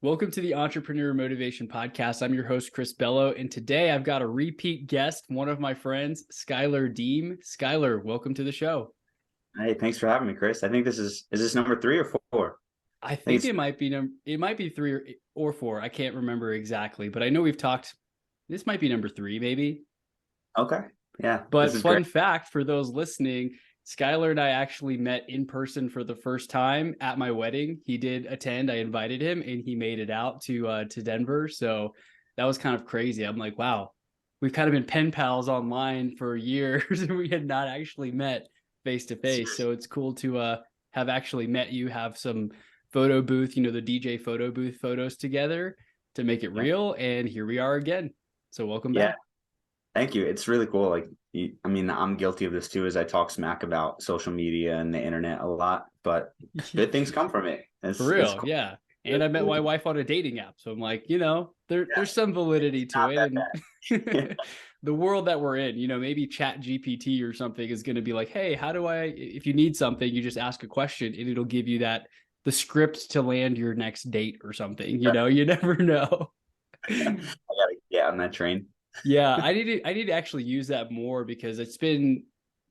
Welcome to the Entrepreneur Motivation Podcast. I'm your host, Chris Bello, and today I've got a repeat guest, one of my friends, Schuyler Diehm. Schuyler, welcome to the show. Hey, thanks for having me, Chris. I think is this number 3 or 4? I I think think it might be three or four. I can't remember exactly, but I know we've talked. This might be number three, maybe. okay. Yeah, But this is great. fun fact for those listening, Schuyler and I actually met in person for the first time at my wedding. He did attend. I invited him, and he made it out to Denver. So that was kind of crazy. I'm like, wow, we've kind of been pen pals online for years, and we had not actually met face to face. So it's cool to have actually met you, have some photo booth, the DJ photo booth photos together to make it Yeah, real. And here we are again. So welcome yeah. back. Thank you. It's really cool. I'm guilty of this too, as I talk smack about social media and the internet a lot, but good things come from it. For It's real, cool. yeah. And Really I met cool. my wife on a dating app. So I'm like, Yeah, there's some it's validity to not it. that And bad. the world that we're in, maybe Chat GPT or something is going to be like, hey, if you need something, you just ask a question and it'll give you the script to land your next date or something. You never know. I gotta get on that train. Yeah, I need to actually use that more because it's been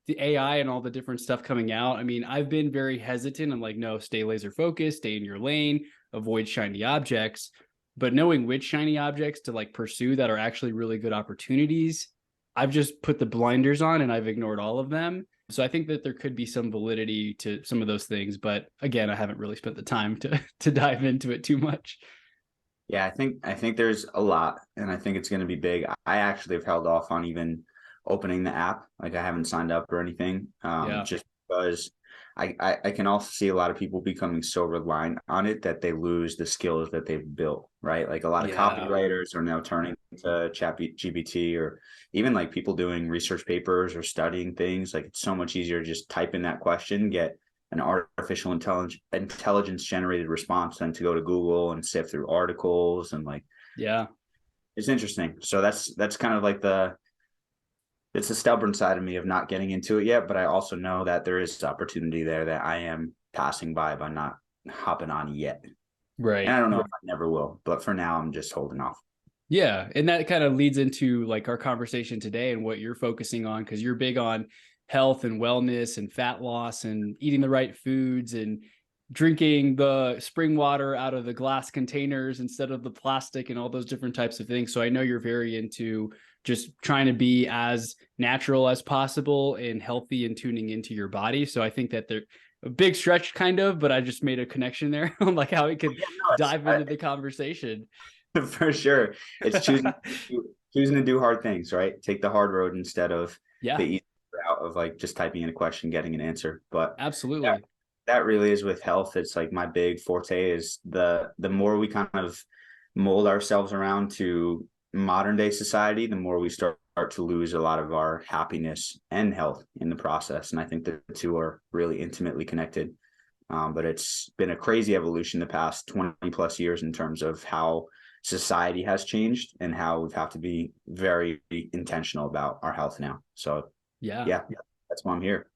the AI and all the different stuff coming out. I mean, I've been very hesitant. I'm like, no, stay laser focused, stay in your lane, avoid shiny objects. But knowing which shiny objects to like pursue that are actually really good opportunities, I've just put the blinders on and I've ignored all of them. So I think that there could be some validity to some of those things, but again, I haven't really spent the time to to dive into it too much. Yeah, I think there's a lot, and I think it's going to be big. I actually have held off on even opening the app. Like I haven't signed up or anything, Yeah. just because I can also see a lot of people becoming so reliant on it that they lose the skills that they've built, right? Like a lot of Yeah. copywriters are now turning to Chat GPT, or even like people doing research papers or studying things. Like it's so much easier to just type in that question, get an artificial intelligence generated response than to go to Google and sift through articles, and like Yeah. it's interesting. So that's kind of like it's the stubborn side of me of not getting into it yet, but I also know that there is opportunity there that I am passing by not hopping on yet. And Right. I don't know if I never will, but for now I'm just holding off. Yeah, and that kind of leads into like our conversation today and what you're focusing on because you're big on health and wellness and fat loss and eating the right foods and drinking the spring water out of the glass containers instead of the plastic and all those different types of things. So I know you're very into just trying to be as natural as possible and healthy and tuning into your body. So I think that they're a big stretch kind of, but I just made a connection there on like how we could Yeah, no, dive into the conversation. for sure. It's choosing to do hard things, right? Take the hard road instead of the Yeah, easy route of like just typing in a question, getting an answer. But that absolutely. that really is with health. It's like my big forte is the more we kind of mold ourselves around to modern day society, the more we start to lose a lot of our happiness and health in the process. And I think the two are really intimately connected. But it's been a crazy evolution the past 20 plus years in terms of how society has changed and how we have to be very intentional about our health now. So Yeah, yeah, that's why I'm here.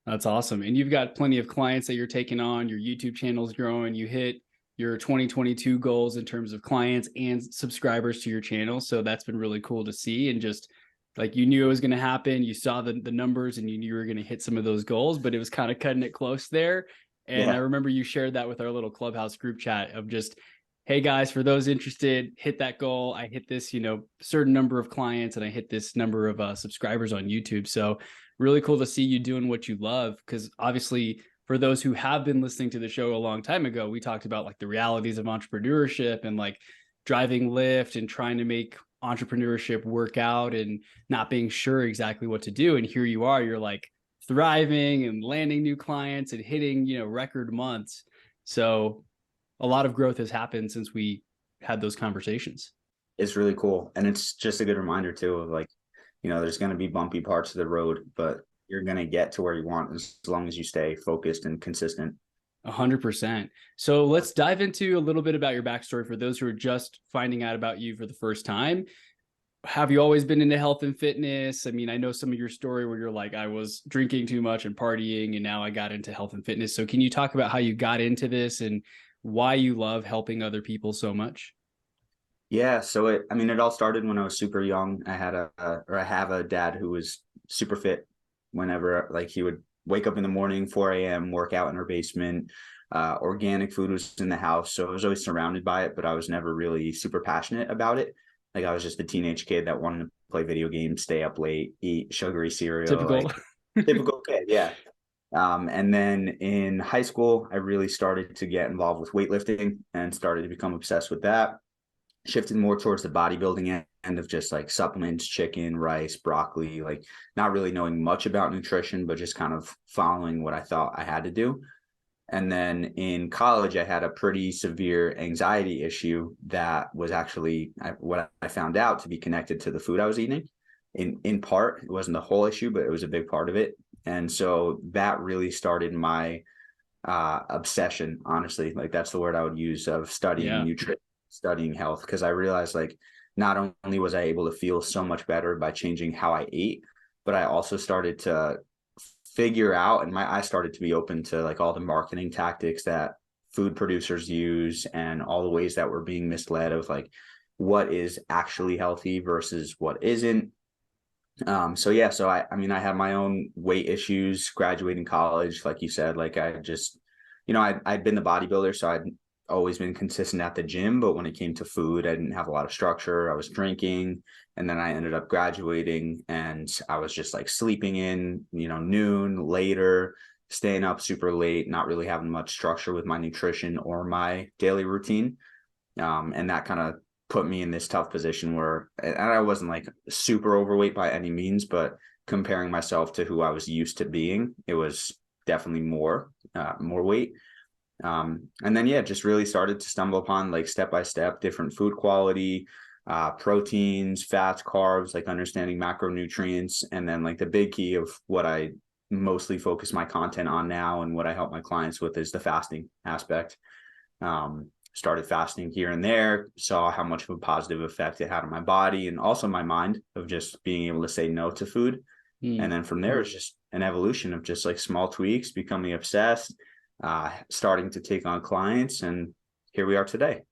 that's awesome. And you've got plenty of clients that you're taking on. Your YouTube channel's growing. You hit your 2022 goals in terms of clients and subscribers to your channel. So that's been really cool to see. And just like you knew it was going to happen, you saw the numbers and you knew you were going to hit some of those goals, but it was kind of cutting it close there. And I Yeah. remember you shared that with our little clubhouse group chat of just, hey guys, for those interested, hit that goal. I hit this, certain number of clients and I hit this number of subscribers on YouTube. So really cool to see you doing what you love. Cause obviously for those who have been listening to the show a long time ago, we talked about like the realities of entrepreneurship and like driving Lyft and trying to make entrepreneurship work out and not being sure exactly what to do. And here you are, you're like thriving and landing new clients and hitting, record months. So a lot of growth has happened since we had those conversations. It's really cool. And it's just a good reminder too of like, there's going to be bumpy parts of the road, but you're going to get to where you want as long as you stay focused and consistent. 100%. So let's dive into a little bit about your backstory for those who are just finding out about you for the first time. Have you always been into health and fitness? I mean, I know some of your story where you're like, I was drinking too much and partying, and now I got into health and fitness. So can you talk about how you got into this and why you love helping other people so much? Yeah, so it all started when I was super young. I have a dad who was super fit whenever, like, he would wake up in the morning, 4 a.m., work out in our basement. Organic food was in the house, so I was always surrounded by it, but I was never really super passionate about it. Like, I was just a teenage kid that wanted to play video games, stay up late, eat sugary cereal, Typical. like typical kid, yeah. And then in high school, I really started to get involved with weightlifting and started to become obsessed with that. Shifted more towards the bodybuilding end of just like supplements, chicken, rice, broccoli, like not really knowing much about nutrition, but just kind of following what I thought I had to do. And then in college, I had a pretty severe anxiety issue that was actually what I found out to be connected to the food I was eating. In part, it wasn't the whole issue, but it was a big part of it. And so that really started my obsession, honestly. Like, that's the word I would use, of studying Yeah. nutrition, studying health, because I realized, like, not only was I able to feel so much better by changing how I ate, but I also started to figure out, and my eyes started to be open to like all the marketing tactics that food producers use and all the ways that we're being misled of like what is actually healthy versus what isn't. So yeah, so I had my own weight issues graduating college, like you said. Like, I just, I'd been the bodybuilder, so I'd always been consistent at the gym, but when it came to food, I didn't have a lot of structure. I was drinking, and then I ended up graduating, and I was just like sleeping in, noon, later, staying up super late, not really having much structure with my nutrition or my daily routine. And that kind of put me in this tough position where, and I wasn't like super overweight by any means, but comparing myself to who I was used to being, it was definitely more weight. And then, yeah, just really started to stumble upon like step by step different food quality, proteins, fats, carbs, like understanding macronutrients. And then like the big key of what I mostly focus my content on now and what I help my clients with is the fasting aspect. Started fasting here and there, saw how much of a positive effect it had on my body and also my mind, of just being able to say no to food. And Mm, then from there, it's just an evolution of just like small tweaks, becoming obsessed, starting to take on clients. And here we are today.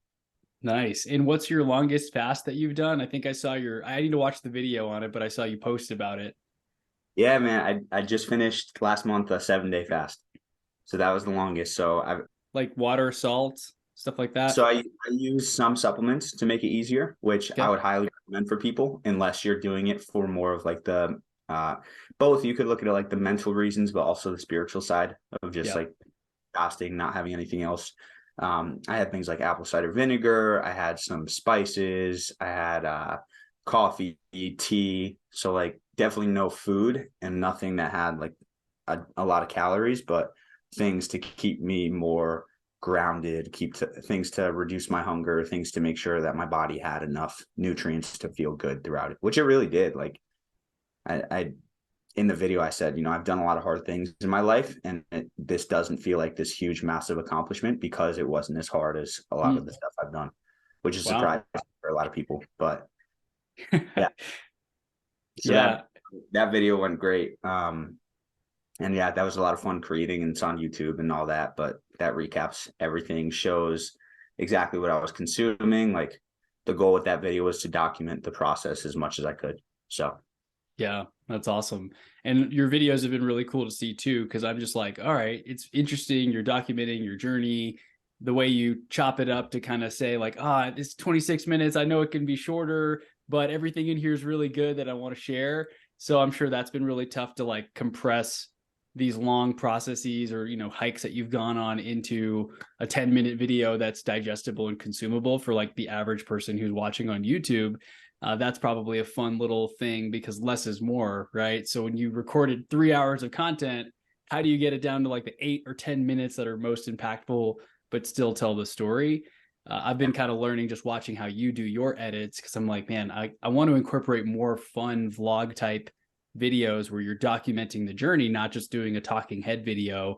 nice. And what's your longest fast that you've done? I think I saw I need to watch the video on it, but I saw you post about it. Yeah, man, I just finished last month a 7 day fast. So that was the longest. Like water, salt, stuff like that. I use some supplements to make it easier, which I Okay. would highly recommend for people, unless you're doing it for more of like both. You could look at it like the mental reasons, but also the spiritual side of just Yeah. like fasting, not having anything else. I had things like apple cider vinegar. I had some spices. I had coffee, tea. So like definitely no food and nothing that had like a lot of calories, but things to keep me more grounded, things to reduce my hunger, things to make sure that my body had enough nutrients to feel good throughout it, which it really did. Like, I in the video, I said, I've done a lot of hard things in my life, and this doesn't feel like this huge, massive accomplishment because it wasn't as hard as a lot of Mm, the stuff I've done, which is wow. surprising for a lot of people. But yeah, so Yeah. that video went great. And yeah, that was a lot of fun creating, and it's on YouTube and all that. But that recaps everything, shows exactly what I was consuming. Like, the goal with that video was to document the process as much as I could. So Yeah, that's awesome. And your videos have been really cool to see too, because I'm just like, all right, it's interesting. You're documenting your journey, the way you chop it up to kind of say, like, it's 26 minutes. I know it can be shorter, but everything in here is really good that I want to share. So I'm sure that's been really tough to like compress these long processes or, hikes that you've gone on into a 10-minute video that's digestible and consumable for like the average person who's watching on YouTube. That's probably a fun little thing because less is more, right? So when you recorded 3 hours of content, how do you get it down to like the 8 or 10 minutes that are most impactful, but still tell the story? I've been kind of learning just watching how you do your edits because I'm like, man, I want to incorporate more fun vlog type videos where you're documenting the journey, not just doing a talking head video,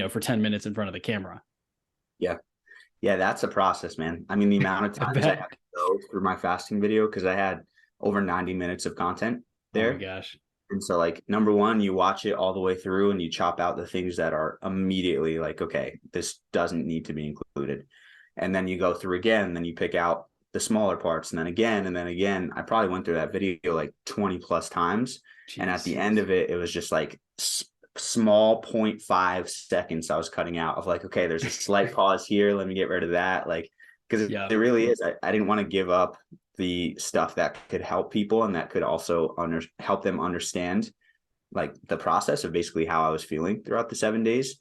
for 10 minutes in front of the camera. yeah, yeah, that's a process, man. I mean, the amount of I times I had bet. to go through my fasting video, because I had over 90 minutes of content Oh my there. gosh. And so, like, number one, you watch it all the way through and you chop out the things that are immediately like, okay, this doesn't need to be included. And then you go through again, then you pick out the smaller parts, and then again, and then again. I probably went through that video like 20 plus times. And at Jeez. the end of it, it was just like small 0.5 seconds I was cutting out of like, okay, there's a slight pause here. Let me get rid of that. Like, because Yeah. it really is. I didn't want to give up the stuff that could help people and that could also help them understand like the process of basically how I was feeling throughout the 7 days.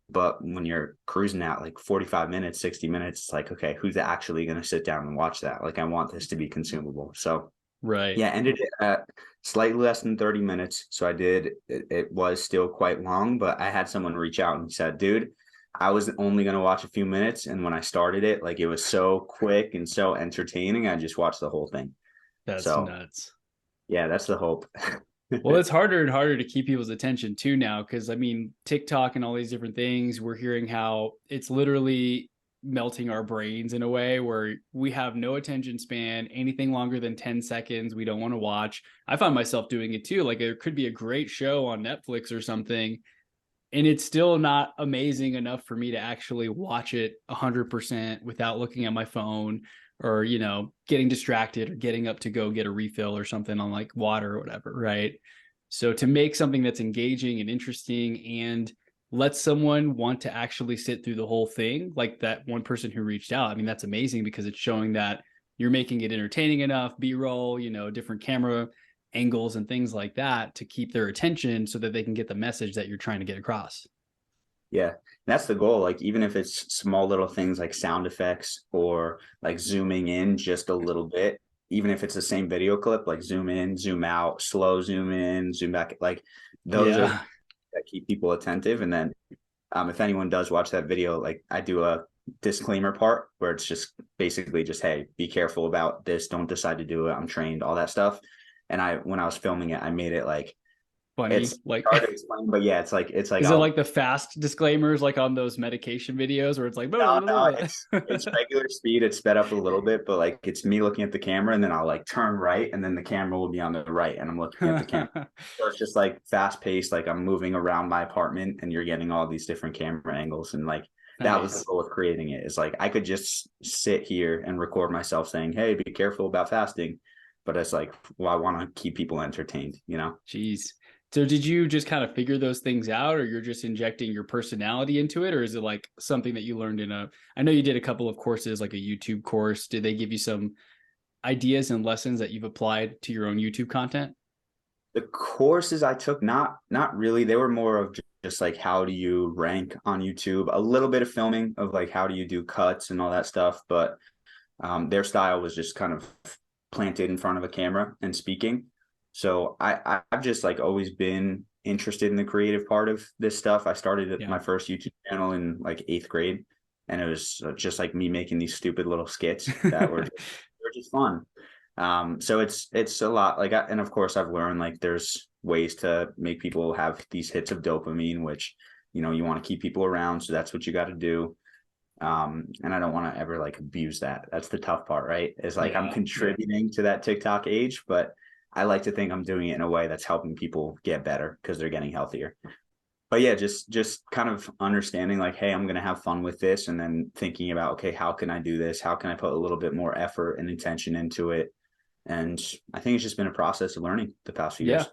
But when you're cruising at like 45 minutes, 60 minutes, it's like, okay, who's actually going to sit down and watch that? Like, I want this to be consumable. So, Right. yeah, ended it at slightly less than 30 minutes. So it was still quite long, but I had someone reach out and said, dude, I was only going to watch a few minutes. And when I started it, like it was so quick and so entertaining. I just watched the whole thing. That's So, nuts. yeah, that's the hope. Well, it's harder and harder to keep people's attention too now, because I mean, TikTok and all these different things, we're hearing how it's literally melting our brains in a way where we have no attention span. Anything longer than 10 seconds, we don't want to watch. I find myself doing it too. Like, there could be a great show on Netflix or something, and it's still not amazing enough for me to actually watch it 100% without looking at my phone, or getting distracted or getting up to go get a refill or something on like water or whatever, right? So to make something that's engaging and interesting and let someone want to actually sit through the whole thing, like that one person who reached out, I mean, that's amazing, because it's showing that you're making it entertaining enough, B-roll, different camera angles and things like that to keep their attention so that they can get the message that you're trying to get across. Yeah, that's the goal. Like, even if it's small little things like sound effects or like zooming in just a little bit, even if it's the same video clip, like zoom in, zoom out, slow zoom in, zoom back, like those are Yeah. that keep people attentive. And then if anyone does watch that video, like I do a disclaimer part where it's just basically just, hey, be careful about this. Don't decide to do it. I'm trained, all that stuff. And when I was filming it, I made it like, Funny. it's Like, hard to explain, but yeah, it's like is it like the fast disclaimers, like on those medication videos where it's like, blah, no, blah, no, blah, it's blah. regular speed. It's sped up a little bit, but like it's me looking at the camera, and then I'll like turn right, and then the camera will be on the right, and I'm looking at the camera. So it's just like fast paced, like I'm moving around my apartment, and you're getting all these different camera angles, and like that was the Nice. goal of creating it. Is like I could just sit here and record myself saying, "Hey, be careful about fasting," but it's like, well, I want to keep people entertained, you know. Jeez. So did you just kind of figure those things out, or you're just injecting your personality into it? Or is it like something that you learned I know you did a couple of courses, like a YouTube course. Did they give you some ideas and lessons that you've applied to your own YouTube content? The courses I took, not really. They were more of just like how do you rank on YouTube, a little bit of filming of like how do you do cuts and all that stuff. But their style was just kind of planted in front of a camera and speaking. So I've just like always been interested in the creative part of this stuff. I started Yeah. my first YouTube channel in like 8th grade, and it was just like me making these stupid little skits that were just fun. So it's a lot like, and of course I've learned like there's ways to make people have these hits of dopamine, which you want to keep people around, so that's what you got to do. And I don't want to ever like abuse that. That's the tough part, right? Is like I'm Yeah. contributing to that TikTok age, but I like to think I'm doing it in a way that's helping people get better because they're getting healthier. But yeah, just kind of understanding like, hey, I'm gonna have fun with this, and then thinking about, okay, how can I do this? How can I put a little bit more effort and intention into it? And I think it's just been a process of learning the past few Yeah. years.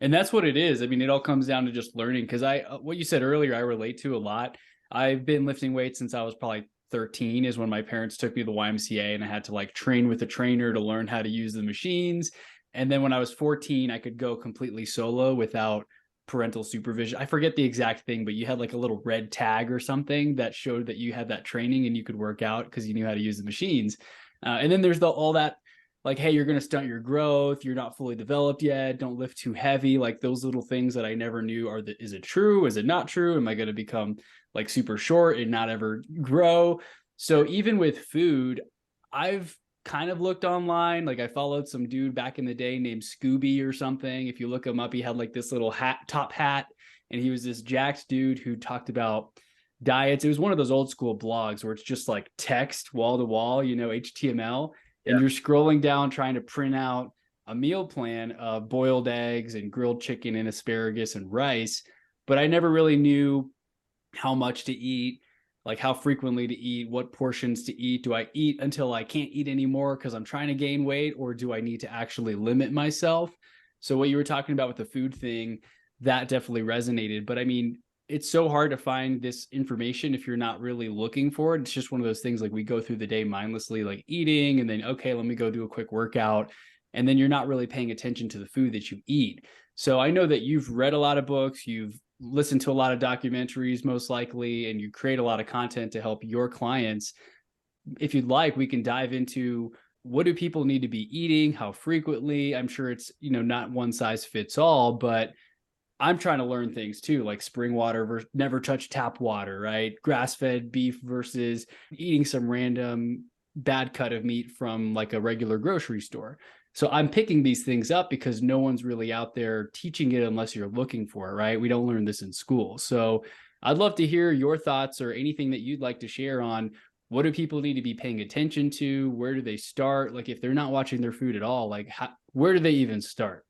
And that's what it is. I mean, it all comes down to just learning. Because what you said earlier, I relate to a lot. I've been lifting weights since I was probably 13, is when my parents took me to the YMCA, and I had to like train with a trainer to learn how to use the machines. And then when I was 14, I could go completely solo without parental supervision. I forget the exact thing, but you had like a little red tag or something that showed that you had that training and you could work out because you knew how to use the machines. And then there's all that, like, hey, you're going to stunt your growth. You're not fully developed yet. Don't lift too heavy. Like those little things that I never knew is it true? Is it not true? Am I going to become like super short and not ever grow? So even with food, I've kind of looked online. Like I followed some dude back in the day named Scooby or something. If you look him up, he had like this little top hat, and he was this jacked dude who talked about diets. It was one of those old school blogs where it's just like text wall to wall, HTML, and Yeah. you're scrolling down trying to print out a meal plan of boiled eggs and grilled chicken and asparagus and rice. But I never really knew how much to eat. like how frequently to eat, what portions to eat. Do I eat until I can't eat anymore because I'm trying to gain weight, or do I need to actually limit myself? So what you were talking about with the food thing, that definitely resonated. But I mean, it's so hard to find this information if you're not really looking for it. It's just one of those things, like we go through the day mindlessly, like eating, and then, okay, let me go do a quick workout. And then you're not really paying attention to the food that you eat. So I know that you've read a lot of books, you've listened to a lot of documentaries, most likely, and you create a lot of content to help your clients. If you'd like, we can dive into what do people need to be eating, how frequently. I'm sure it's, not one size fits all, but I'm trying to learn things too, like spring water versus never touch tap water, right? Grass-fed beef versus eating some random bad cut of meat from like a regular grocery store. So I'm picking these things up because no one's really out there teaching it unless you're looking for it, right? We don't learn this in school. So I'd love to hear your thoughts or anything that you'd like to share on what do people need to be paying attention to? Where do they start? Like if they're not watching their food at all, like where do they even start?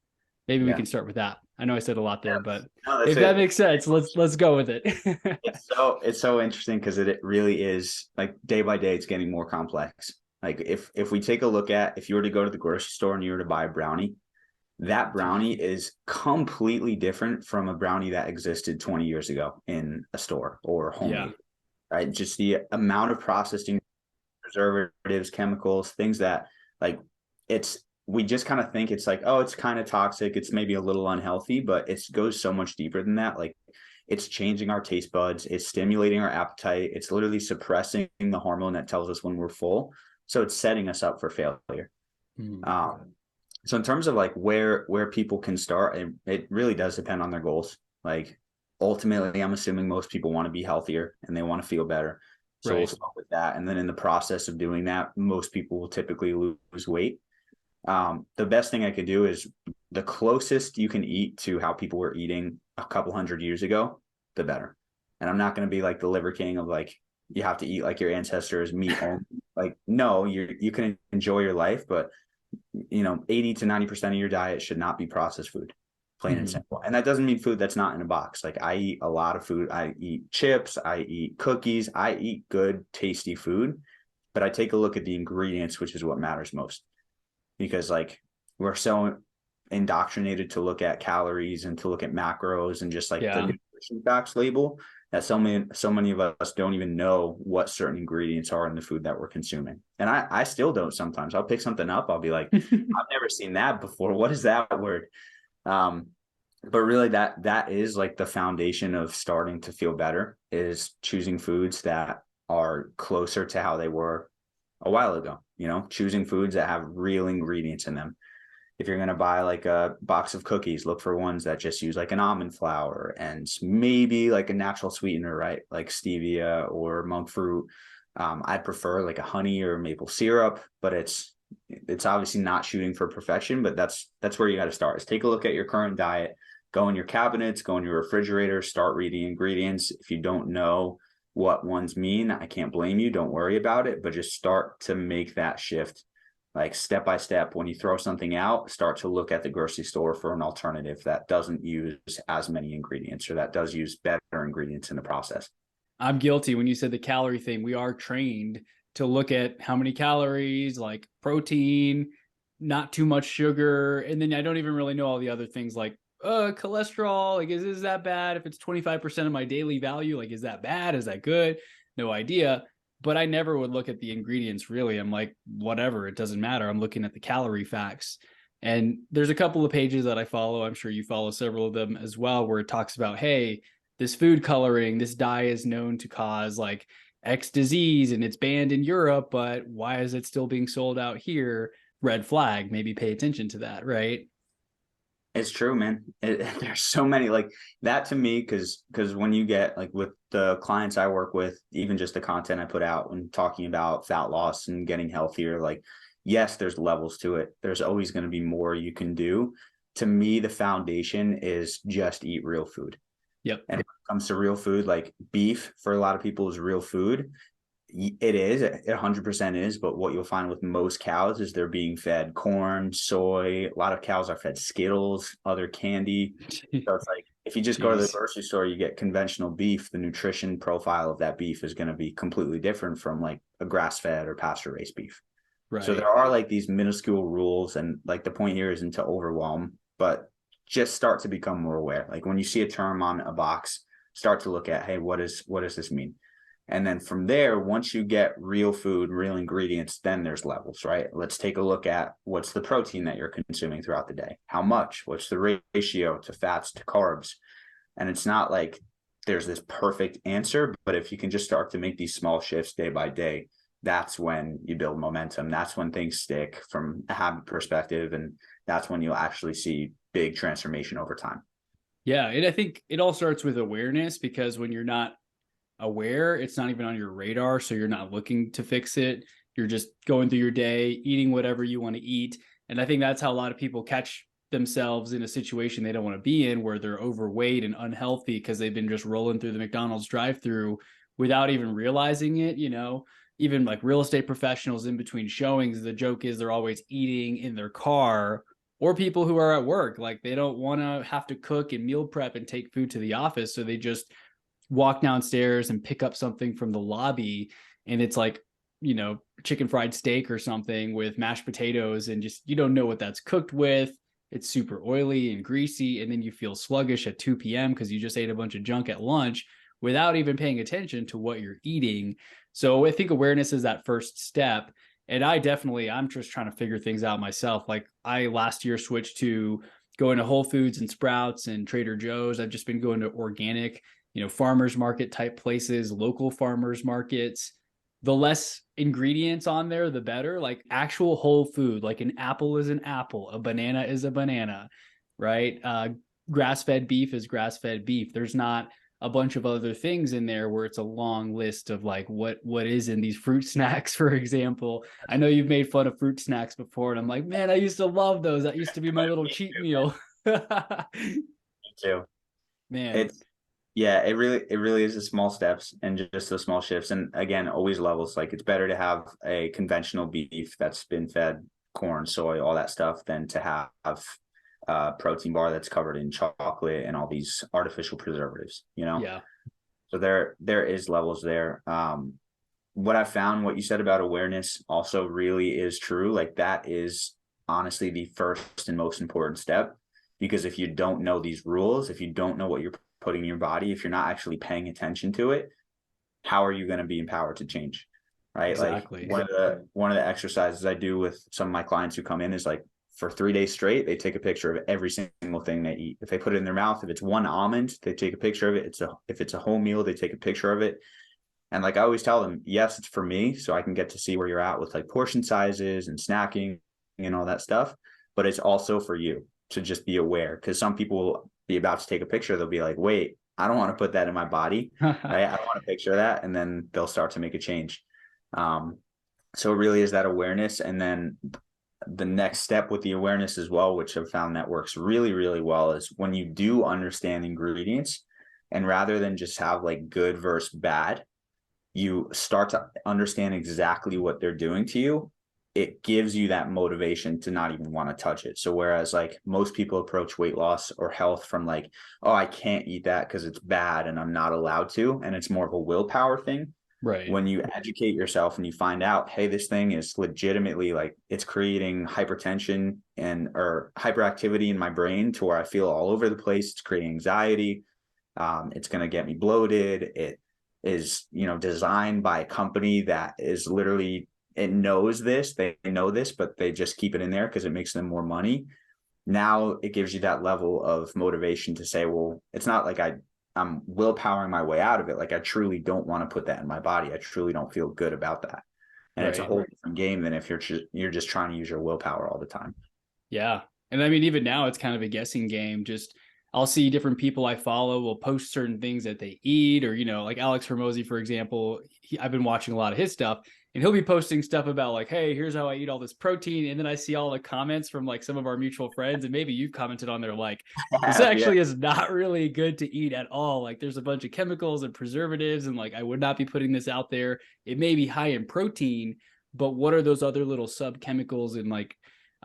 Maybe we Yeah. can start with that. I know I said a lot there, but No, if that makes sense, let's go with it. it's so interesting because it really is like day by day it's getting more complex. Like if we take a look at, if you were to go to the grocery store and you were to buy a brownie, that brownie is completely different from a brownie that existed 20 years ago in a store or homemade. Yeah. Right? Just the amount of processing, preservatives, chemicals, things that like we just kind of think it's like, oh, it's kind of toxic, it's maybe a little unhealthy, but it goes so much deeper than that. Like it's changing our taste buds, it's stimulating our appetite, it's literally suppressing the hormone that tells us when we're full. So it's setting us up for failure. So in terms of like where people can start, it really does depend on their goals. Like ultimately, I'm assuming most people want to be healthier and they want to feel better. So we'll start with that. And then in the process of doing that, most people will typically lose weight. The best thing I could do is the closest you can eat to how people were eating a couple hundred years ago, the better. And I'm not going to be like the liver king of like, you have to eat like your ancestors, meat only. Like, no, you can enjoy your life, but 80 to 90% of your diet should not be processed food, plain and simple. And that doesn't mean food that's not in a box. Like I eat a lot of food. I eat chips, I eat cookies, I eat good, tasty food, but I take a look at the ingredients, which is what matters most. Because like we're so indoctrinated to look at calories and to look at macros and just like the nutrition facts label that so many of us don't even know what certain ingredients are in the food that we're consuming. And I still don't sometimes. I'll pick something up. I'll be like, I've never seen that before. What is that word? But really that is like the foundation of starting to feel better, is choosing foods that are closer to how they were a while ago, choosing foods that have real ingredients in them. If you're going to buy like a box of cookies, look for ones that just use like an almond flour and maybe like a natural sweetener, right? Like stevia or monk fruit. I prefer like a honey or maple syrup, but it's obviously not shooting for perfection, but that's where you got to start, is take a look at your current diet, go in your cabinets, go in your refrigerator, start reading ingredients. If you don't know what ones mean, I can't blame you. Don't worry about it, but just start to make that shift. Like step by step, when you throw something out, start to look at the grocery store for an alternative that doesn't use as many ingredients, or that does use better ingredients in the process. I'm guilty. When you said the calorie thing, we are trained to look at how many calories, like protein, not too much sugar. And then I don't even really know all the other things like cholesterol. Like, is that bad? If it's 25% of my daily value, like, is that bad? Is that good? No idea. But I never would look at the ingredients, really. I'm like, whatever, it doesn't matter. I'm looking at the calorie facts. And there's a couple of pages that I follow. I'm sure you follow several of them as well, where it talks about, hey, this food coloring, this dye is known to cause like X disease and it's banned in Europe, but why is it still being sold out here? Red flag, maybe pay attention to that, right? It's true, man. There's so many like that to me, because when you get like with the clients I work with, even just the content I put out when talking about fat loss and getting healthier, like, yes, there's levels to it. There's always going to be more you can do. To me, the foundation is just eat real food. Yep. And when it comes to real food, like beef for a lot of people is real food. It is, it 100% is, but what you'll find with most cows is they're being fed corn, soy. A lot of cows are fed Skittles, other candy. So it's like If you just go to the Jeez. grocery store, you get conventional beef, the nutrition profile of that beef is going to be completely different from like a grass-fed or pasture-raised beef. So Right. there are like these minuscule rules, and like the point here isn't to overwhelm, but just start to become more aware. Like when you see a term on a box, start to look at, hey, what does this mean? And then from there, once you get real food, real ingredients, then there's levels, right? Let's take a look at what's the protein that you're consuming throughout the day. How much? What's the ratio to fats to carbs? And it's not like there's this perfect answer, but if you can just start to make these small shifts day by day, that's when you build momentum. That's when things stick from a habit perspective. And that's when you'll actually see big transformation over time. Yeah. And I think it all starts with awareness, because when you're not aware, it's not even on your radar. So you're not looking to fix it. You're just going through your day, eating whatever you want to eat. And I think that's how a lot of people catch themselves in a situation they don't want to be in, where they're overweight and unhealthy because they've been just rolling through the McDonald's drive-through without even realizing it. Even like real estate professionals in between showings, the joke is they're always eating in their car, or people who are at work, like they don't want to have to cook and meal prep and take food to the office. So they just walk downstairs and pick up something from the lobby, and it's like, chicken fried steak or something with mashed potatoes, and just, you don't know what that's cooked with. It's super oily and greasy, and then you feel sluggish at 2 p.m. because you just ate a bunch of junk at lunch without even paying attention to what you're eating. So I think awareness is that first step. And I'm just trying to figure things out myself. Like I last year switched to going to Whole Foods and Sprouts and Trader Joe's. I've just been going to organic, farmers market type places, local farmers markets. The less ingredients on there, the better. Like actual whole food, like an apple is an apple, a banana is a banana, right? Grass-fed beef is grass-fed beef. There's not a bunch of other things in there where it's a long list of like what is in these fruit snacks, for example. I know you've made fun of fruit snacks before, and I'm like, man, I used to love those. That used to be my little cheat meal. Me too. Man, It's Yeah, it really is the small steps and just the small shifts. And again, always levels. Like it's better to have a conventional beef that's been fed corn, soy, all that stuff than to have a protein bar that's covered in chocolate and all these artificial preservatives, you know? yeah, So there is levels there. What I found, what you said about awareness also really is true. Like that is honestly the first and most important step, because if you don't know these rules, if you don't know what you're putting in your body, if you're not actually paying attention to it, how are you going to be empowered to change? Right. Like exactly. one of the exercises I do with some of my clients who come in is like for 3 days straight, they take a picture of every single thing they eat. If they put it in their mouth, if it's one almond, they take a picture of it. If it's a whole meal, they take a picture of it. And like I always tell them, yes, it's for me, so I can get to see where you're at with like portion sizes and snacking and all that stuff. But it's also for you to just be aware, because some people will be about to take a picture. They'll be like, wait, I don't want to put that in my body. Right? I don't want to picture that. And then they'll start to make a change. Um, so it really is that awareness. And then the next step with the awareness as well, which I've found that works really, really well, is when you do understand ingredients, and rather than just have like good versus bad, you start to understand exactly what they're doing to you. It gives you that motivation to not even want to touch it. So whereas like most people approach weight loss or health from like, oh, I can't eat that because it's bad and I'm not allowed to, and it's more of a willpower thing. Right. When you educate yourself and you find out, hey, this thing is legitimately like it's creating hypertension and or hyperactivity in my brain to where I feel all over the place. It's creating anxiety. It's going to get me bloated. It is, designed by a company that is literally, it knows this, they know this, but they just keep it in there because it makes them more money. Now it gives you that level of motivation to say, well, it's not like I'm willpowering my way out of it. Like I truly don't want to put that in my body. I truly don't feel good about that. And it's a Right. whole different game than if you're just trying to use your willpower all the time. Yeah. And I mean, even now it's kind of a guessing game. Just I'll see different people I follow will post certain things that they eat, or, like Alex Hormozy, for example, I've been watching a lot of his stuff, and he'll be posting stuff about like, hey, here's how I eat all this protein. And then I see all the comments from like some of our mutual friends, and maybe you've commented on there, like, this Yeah, actually is not really good to eat at all. Like there's a bunch of chemicals and preservatives, and like, I would not be putting this out there. It may be high in protein, but what are those other little sub chemicals and like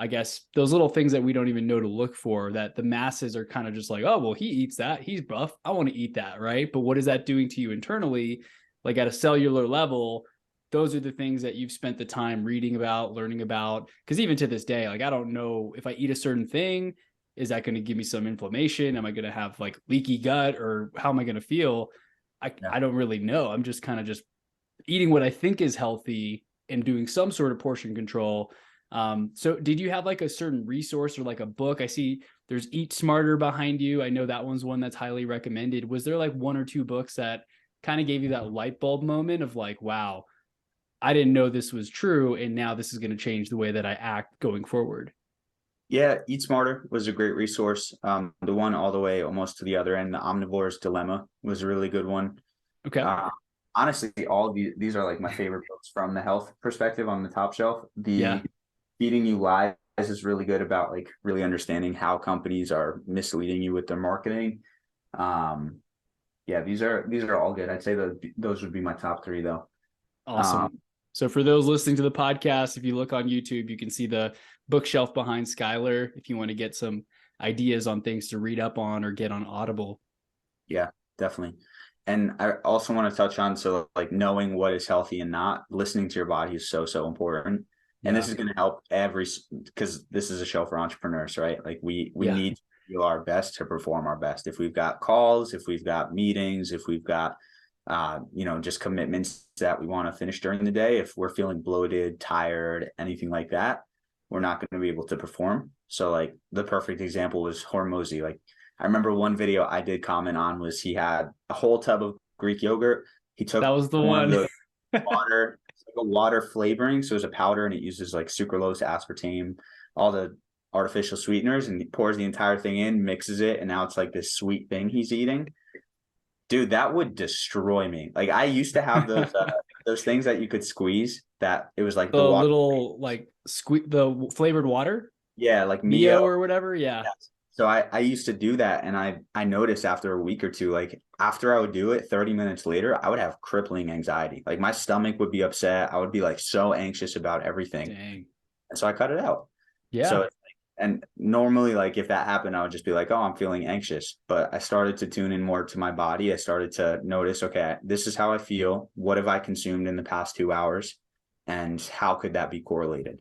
I guess those little things that we don't even know to look for, that the masses are kind of just like, oh, well, he eats that. He's buff. I want to eat that. Right. But what is that doing to you internally? Like at a cellular level, those are the things that you've spent the time reading about, learning about. Because even to this day, like, I don't know if I eat a certain thing, is that going to give me some inflammation? Am I going to have like leaky gut, or how am I going to feel? Yeah. I don't really know. I'm just kind of just eating what I think is healthy and doing some sort of portion control. So did you have like a certain resource or like a book? I see there's Eat Smarter behind you. I know that one's one that's highly recommended. Was there like one or two books that kind of gave you that light bulb moment of like, wow, I didn't know this was true, and now this is going to change the way that I act going forward? Yeah, Eat Smarter was a great resource. The one all the way almost to the other end, The Omnivore's Dilemma, was a really good one. Okay. Uh, Honestly, all of these are like my favorite books from the health perspective on the top shelf. Yeah. The Feeding You Lies is really good about like really understanding how companies are misleading you with their marketing. Um, yeah, these are all good. I'd say those would be my top three though. Um, Awesome. So for those listening to the podcast, if you look on YouTube, you can see the bookshelf behind Schuyler if you want to get some ideas on things to read up on or get on Audible. yeah, definitely. And I also want to touch on, so like knowing what is healthy and not, listening to your body is so important. And this Yeah. is going to help because this is a show for entrepreneurs, right? Like we Yeah. need to do our best to perform our best. If we've got calls, if we've got meetings, if we've got just commitments that we want to finish during the day, if we're feeling bloated, tired, anything like that, we're not going to be able to perform. So like the perfect example was Hormozy. Like I remember one video I did comment on was he had a whole tub of Greek yogurt. He That took was the one of one. the water, it's like a water flavoring. So it's a powder and it uses like sucralose, aspartame, all the artificial sweeteners, and he pours the entire thing in, mixes it, and now it's like this sweet thing he's eating. Dude, that would destroy me. Like I used to have those things that you could squeeze that it was like The the water. little like the flavored water, Yeah, like Mio Mio. or whatever. Yeah. Yes. So I used to do that, and I noticed after a week or two, like after I would do it, 30 minutes later, I would have crippling anxiety. Like my stomach would be upset. I would be like so anxious about everything. Dang. And so I cut it out. So Yeah. and normally like if that happened, I would just be like, oh, I'm feeling anxious. But I started to tune in more to my body. I started to notice, okay, this is how I feel. What have I consumed in the past 2 hours? And how could that be correlated?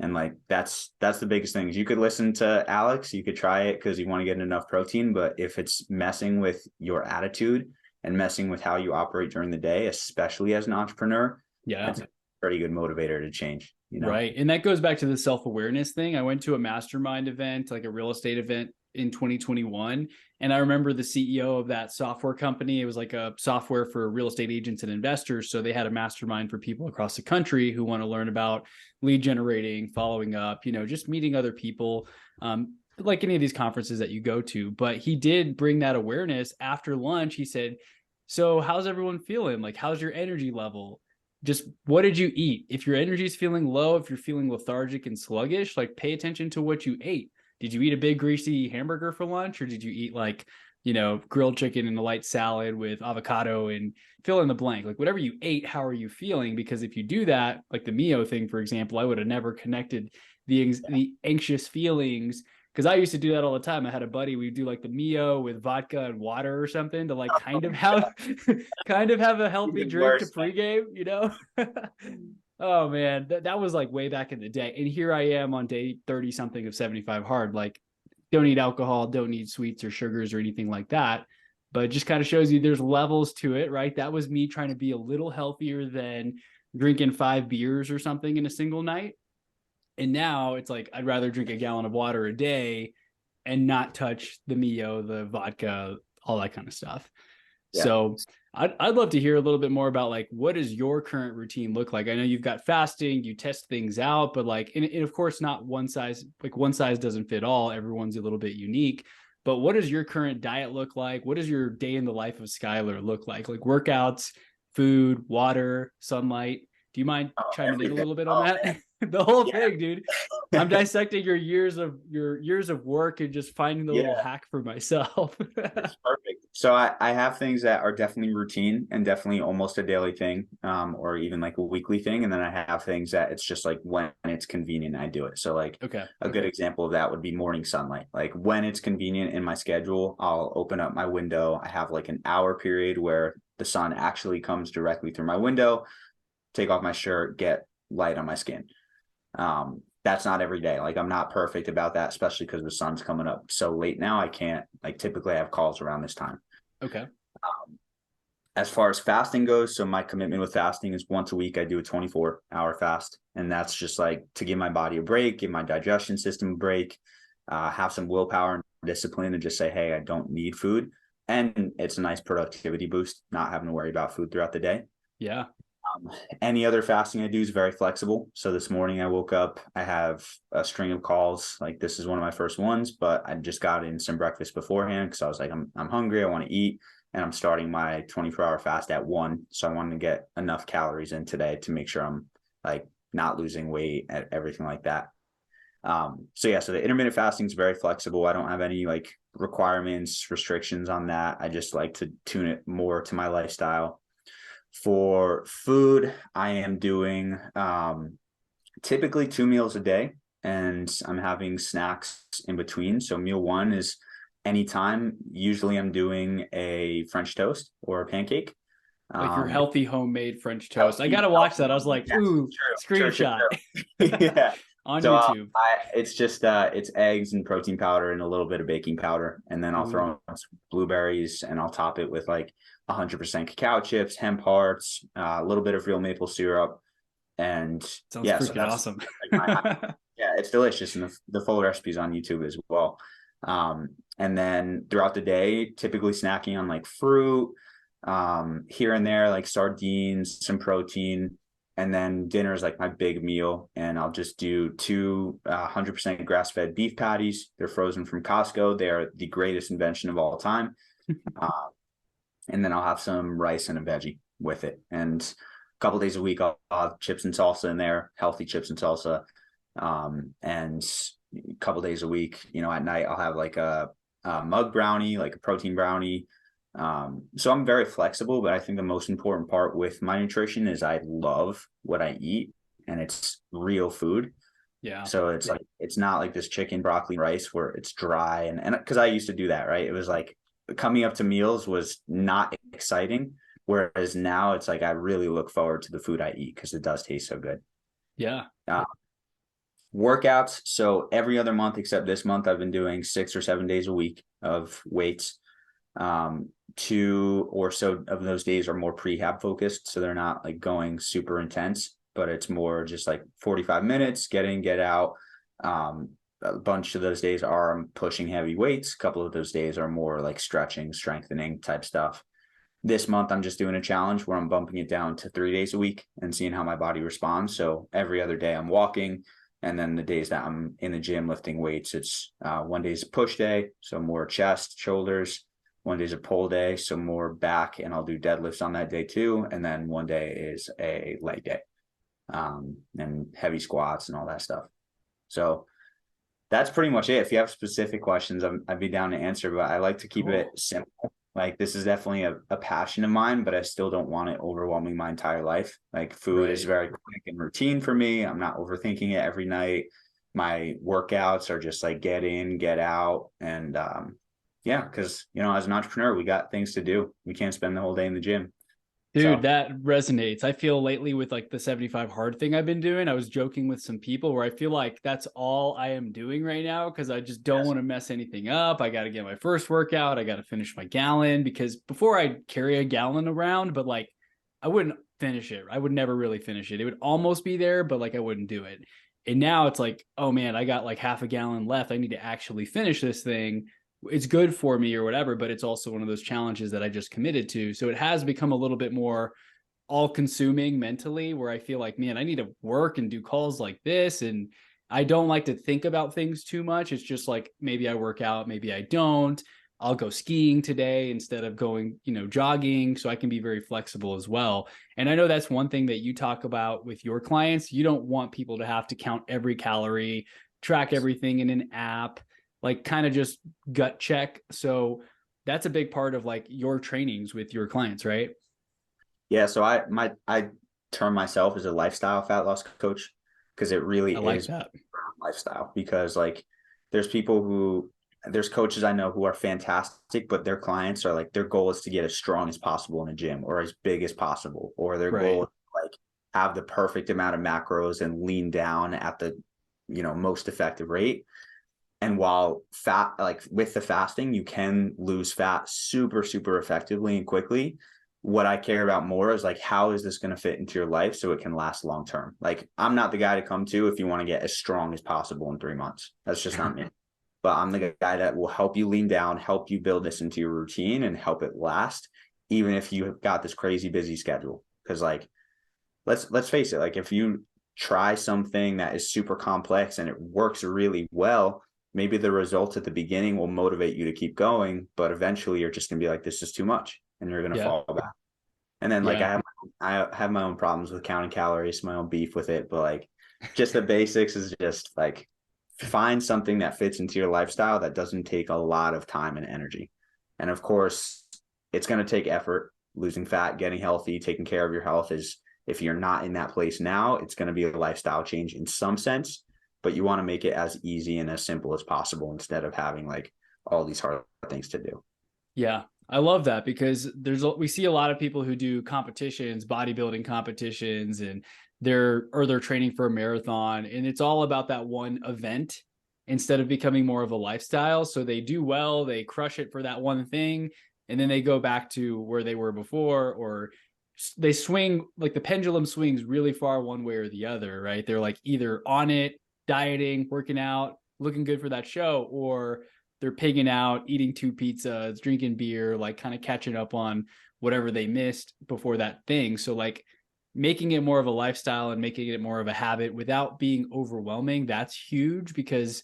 And like that's the biggest thing. You could listen to Alex, you could try it because you want to get enough protein, but if it's messing with your attitude and messing with how you operate during the day, especially as an entrepreneur, Yeah. that's a pretty good motivator to change, you know? Right. And that goes back to the self-awareness thing. I went to a mastermind event, like a real estate event in 2021. And I remember the CEO of that software company. It was like a software for real estate agents and investors. So they had a mastermind for people across the country who want to learn about lead generating, following up, just meeting other people, like any of these conferences that you go to. But he did bring that awareness after lunch. He said, so how's everyone feeling? Like, how's your energy level? Just what did you eat? If your energy is feeling low, if you're feeling lethargic and sluggish, like pay attention to what you ate. Did you eat a big greasy hamburger for lunch, or did you eat like, grilled chicken and a light salad with avocado, and fill in the blank? Like whatever you ate, how are you feeling? Because if you do that, like the Mio thing, for example, I would have never connected the anxious feelings, because I used to do that all the time. I had a buddy, we'd do like the Mio with vodka and water or something to like kind of have kind of have a healthy Even drink to worse. pregame. Oh man, that was like way back in the day. And here I am on day 30 something of 75 hard. Like, don't eat alcohol, don't eat sweets or sugars or anything like that. But it just kind of shows you there's levels to it, right? That was me trying to be a little healthier than drinking 5 beers or something in a single night. And now it's like I'd rather drink a gallon of water a day and not touch the Mio, the vodka, all that kind of stuff. Yeah. So I'd love to hear a little bit more about like, what does your current routine look like? I know you've got fasting, you test things out, but like, and of course, not one size doesn't fit all. Everyone's a little bit unique. But what does your current diet look like? What does your day in the life of Schuyler look like? Like workouts, food, water, sunlight. Do you mind chiming in a Everything. little bit on Oh that? man. The whole Yeah. thing, dude. I'm dissecting your years of work and just finding the little Yeah. hack for myself. It's perfect. So I have things that are definitely routine and definitely almost a daily thing, or even like a weekly thing. And then I have things that it's just like when it's convenient, I do it. So like Okay. a good example of that would be morning sunlight. Like when it's convenient in my schedule, I'll open up my window. I have like an hour period where the sun actually comes directly through my window, take off my shirt, get light on my skin. That's not every day. Like I'm not perfect about that, especially because the sun's coming up so late now. I can't like typically I have calls around this time. Okay. As far as fasting goes, so my commitment with fasting is once a week I do a 24-hour fast, and that's just like to give my body a break, give my digestion system a break, have some willpower and discipline, and just say, hey, I don't need food. And it's a nice productivity boost, not having to worry about food throughout the day. Yeah. Any other fasting I do is very flexible. So this morning I woke up, I have a string of calls. Like this is one of my first ones, but I just got in some breakfast beforehand because I was like, I'm hungry, I want to eat, and I'm starting my 24-hour fast at 1. So I wanted to get enough calories in today to make sure I'm like not losing weight and everything like that. So yeah, so the intermittent fasting is very flexible. I don't have any like requirements, restrictions on that. I just like to tune it more to my lifestyle. For food, I am doing typically 2 meals a day, and I'm having snacks in between. So meal one is anytime. Usually I'm doing a French toast or a pancake. Like your Um, healthy homemade French toast. I healthy, gotta watch healthy. that. I was like, Yes, ooh, true. screenshot Yeah. on So YouTube. it's just it's eggs and protein powder and a little bit of baking powder, and then I'll throw Ooh, in some blueberries and I'll top it with like 100% cacao chips, hemp hearts, a little bit of real maple syrup, and sounds yeah, so freaking that's awesome. like my yeah, it's delicious, and the full recipes on YouTube as well. And then throughout the day, typically snacking on like fruit, here and there, like sardines, some protein, and then dinner is like my big meal. And I'll just do two 100% grass-fed beef patties. They're frozen from Costco. They are the greatest invention of all time. And then I'll have some rice and a veggie with it. And a couple days a week, I'll have chips and salsa in there, healthy chips and salsa. And a couple days a week, at night, I'll have like a mug brownie, like a protein brownie. So I'm very flexible, but I think the most important part with my nutrition is I love what I eat, and it's real food. Yeah. So it's like it's not like this chicken, broccoli, rice where it's dry, and because I used to do that, right? It was like coming up to meals was not exciting, whereas now it's like I really look forward to the food I eat because it does taste so good. Yeah. Uh, Workouts. So every other month except this month, I've been doing 6 or 7 days a week of weights. 2 or so of those days are more prehab focused, so they're not like going super intense, but it's more just like 45 minutes, get in, get out. A bunch of those days are pushing heavy weights. A couple of those days are more like stretching, strengthening type stuff. This month, I'm just doing a challenge where I'm bumping it down to 3 days a week and seeing how my body responds. So every other day I'm walking. And then the days that I'm in the gym lifting weights, it's one day is a push day, so more chest, shoulders. One day is a pull day, so more back, and I'll do deadlifts on that day too. And then one day is a leg day, and heavy squats and all that stuff. So that's pretty much it. If you have specific questions, I'd be down to answer, but I like to keep it simple. Like this is definitely a passion of mine, but I still don't want it overwhelming my entire life. Like food is Right. very quick and routine for me. I'm not overthinking it every night. My workouts are just like get in, get out. And yeah, because as an entrepreneur, we got things to do. We can't spend the whole day in the gym. Dude, So that resonates. I feel lately with like the 75 hard thing I've been doing. I was joking with some people where I feel like that's all I am doing right now because I just don't yes. want to mess anything up. I got to get my first workout. I got to finish my gallon because before I'd carry a gallon around, but like I wouldn't finish it. I would never really finish it. It would almost be there, but like I wouldn't do it. And now it's like, oh man, I got like half a gallon left. I need to actually finish this thing. It's good for me or whatever, but it's also one of those challenges that I just committed to. So it has become a little bit more all consuming mentally where I feel like, man, I need to work and do calls like this. And I don't like to think about things too much. It's just like, maybe I work out, maybe I don't. I'll go skiing today instead of going, jogging. So I can be very flexible as well. And I know that's one thing that you talk about with your clients. You don't want people to have to count every calorie, track everything in an app, like kind of just gut check. So that's a big part of like your trainings with your clients, right? Yeah, so I term myself as a lifestyle fat loss coach because it really I like is that. lifestyle. Because like there's people who there's coaches I know who are fantastic, but their clients are like their goal is to get as strong as possible in a gym or as big as possible, or their Right. goal is to, like, have the perfect amount of macros and lean down at the most effective rate. And while fat, like with the fasting, you can lose fat super, super effectively and quickly. What I care about more is like, how is this going to fit into your life so it can last long term? Like, I'm not the guy to come to if you want to get as strong as possible in 3 months. That's just not me. But I'm the guy that will help you lean down, help you build this into your routine and help it last, even if you have got this crazy busy schedule. Because like, let's face it, like if you try something that is super complex and it works really well, maybe the results at the beginning will motivate you to keep going, but eventually you're just gonna be like, this is too much, and you're gonna Yeah. fall back. And then like Yeah. I have my own problems with counting calories, my own beef with it, but like just the basics is just like find something that fits into your lifestyle that doesn't take a lot of time and energy. And of course, it's going to take effort. Losing fat, getting healthy, taking care of your health is, if you're not in that place now, it's going to be a lifestyle change in some sense, but you want to make it as easy and as simple as possible instead of having like all these hard things to do. Yeah. I love that because we see a lot of people who do competitions, bodybuilding competitions, and they're training for a marathon, and it's all about that one event instead of becoming more of a lifestyle. So they do well, they crush it for that one thing, and then they go back to where they were before, or they swing like the pendulum swings really far one way or the other, right? They're like either on it, dieting, working out, looking good for that show, or they're pigging out, eating 2 pizzas, drinking beer, like kind of catching up on whatever they missed before that thing. So like making it more of a lifestyle and making it more of a habit without being overwhelming, that's huge because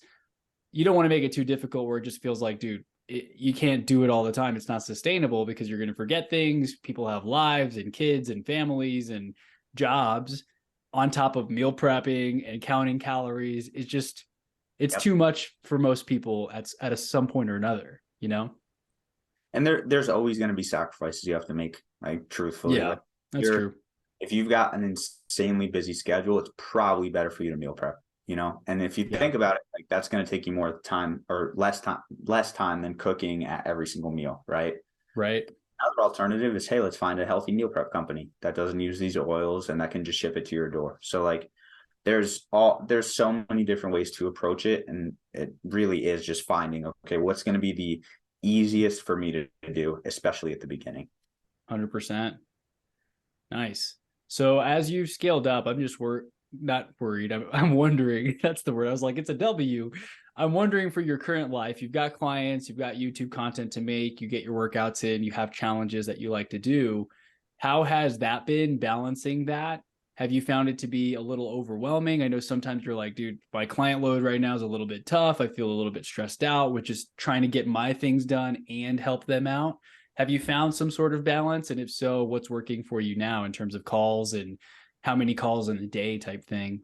you don't want to make it too difficult where it just feels like, dude, you can't do it all the time. It's not sustainable because you're going to forget things. People have lives and kids and families and jobs on top of meal prepping and counting calories. It's Yep. too much for most people some point or another, you know? And there's always going to be sacrifices you have to make, like truthfully. Yeah, Like that's you're true. if you've got an insanely busy schedule, it's probably better for you to meal prep, you know? And if you Yeah, think about it, like that's going to take you more time or less time than cooking at every single meal, right? right. Another alternative is, hey, let's find a healthy meal prep company that doesn't use these oils and that can just ship it to your door. So like there's so many different ways to approach it. And it really is just finding, okay, what's going to be the easiest for me to do, especially at the beginning. 100%. Nice. So as you've scaled up, not worried. I'm wondering. That's the word. I was like, it's a W. I'm wondering for your current life. You've got clients, you've got YouTube content to make, you get your workouts in, you have challenges that you like to do. How has that been balancing that? Have you found it to be a little overwhelming? I know sometimes you're like, dude, my client load right now is a little bit tough. I feel a little bit stressed out, which is trying to get my things done and help them out. Have you found some sort of balance? And if so, what's working for you now in terms of calls and how many calls in a day type thing?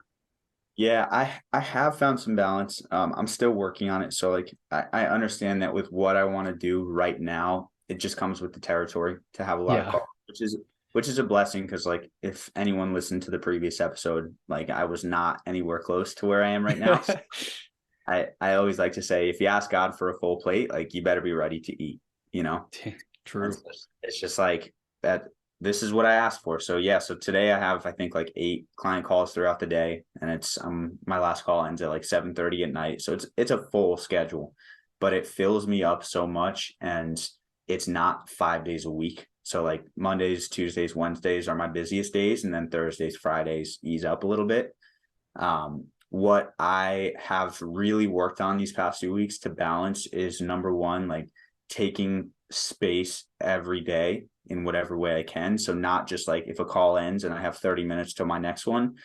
Yeah, I have found some balance. I'm still working on it. So like I understand that with what I want to do right now, it just comes with the territory to have a lot of Yeah. calls, which is a blessing because like if anyone listened to the previous episode, like I was not anywhere close to where I am right now. So I always like to say, if you ask God for a full plate, like you better be ready to eat, you know? True. It's just like that. This is what I asked for. So yeah. So today I have, I think, like 8 client calls throughout the day, and it's my last call ends at like 7:30 at night. So it's a full schedule, but it fills me up so much, and it's not 5 days a week. So like Mondays, Tuesdays, Wednesdays are my busiest days, and then Thursdays, Fridays ease up a little bit. What I have really worked on these past 2 weeks to balance is number one, like taking space every day in whatever way I can. So not just like if a call ends and I have 30 minutes till my next one,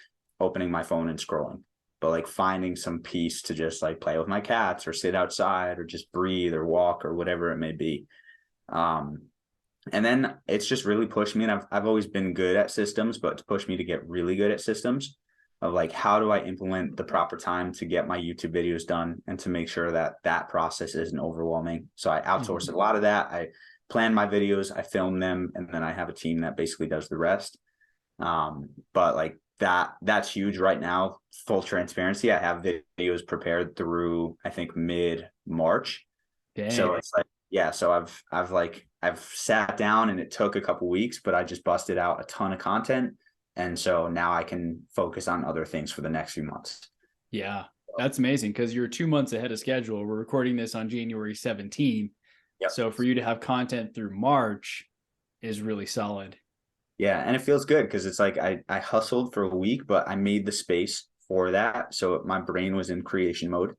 opening my phone and scrolling, but like finding some peace to just like play with my cats or sit outside or just breathe or walk or whatever it may be. Um, and then it's just really pushed me. And I've always been good at systems, but it's pushed me to get really good at systems. of like, how do I implement the proper time to get my YouTube videos done and to make sure that that process isn't overwhelming. So I outsource a lot of that. I plan my videos, I film them, and then I have a team that basically does the rest. But like that's huge right now. Full transparency. I have videos prepared through, I think, mid-March. So Dang. it's like, yeah, so I've sat down and it took a couple weeks, but I just busted out a ton of content. And so now I can focus on other things for the next few months. Yeah, that's amazing because you're 2 months ahead of schedule. We're recording this on January 17th. Yep. So for you to have content through March is really solid. Yeah, and it feels good because it's like I hustled for a week, but I made the space for that. So my brain was in creation mode.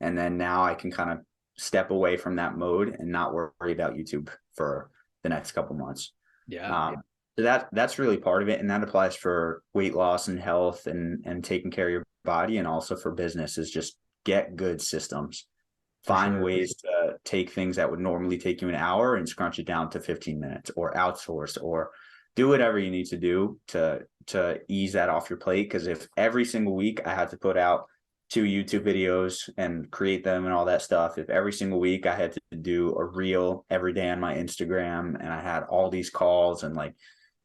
And then now I can kind of step away from that mode and not worry about YouTube for the next couple months. Yeah. So that's really part of it. And that applies for weight loss and health and taking care of your body, and also for business, is just get good systems. For Find sure. ways to take things that would normally take you an hour and scrunch it down to 15 minutes, or outsource, or do whatever you need to do to ease that off your plate. Because if every single week I had to put out 2 YouTube videos and create them and all that stuff, if every single week I had to do a reel every day on my Instagram and I had all these calls, and like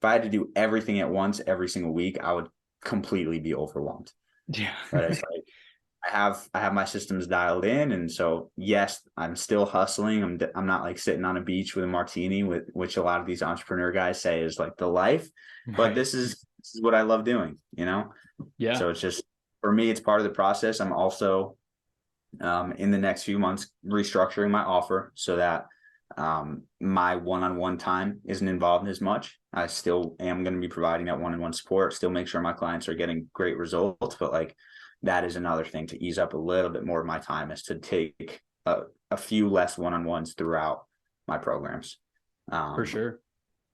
if I had to do everything at once every single week, I would completely be overwhelmed. Yeah. But it's like I have my systems dialed in, and so yes, I'm still hustling. I'm not like sitting on a beach with a martini, with which a lot of these entrepreneur guys say is like the life. But Right. this is what I love doing, you know. Yeah. So it's just, for me, it's part of the process. I'm also in the next few months restructuring my offer so that my one-on-one time isn't involved as much. I still am going to be providing that one-on-one support, still make sure my clients are getting great results, but like that is another thing to ease up a little bit more of my time, is to take a few less one-on-ones throughout my programs. For sure.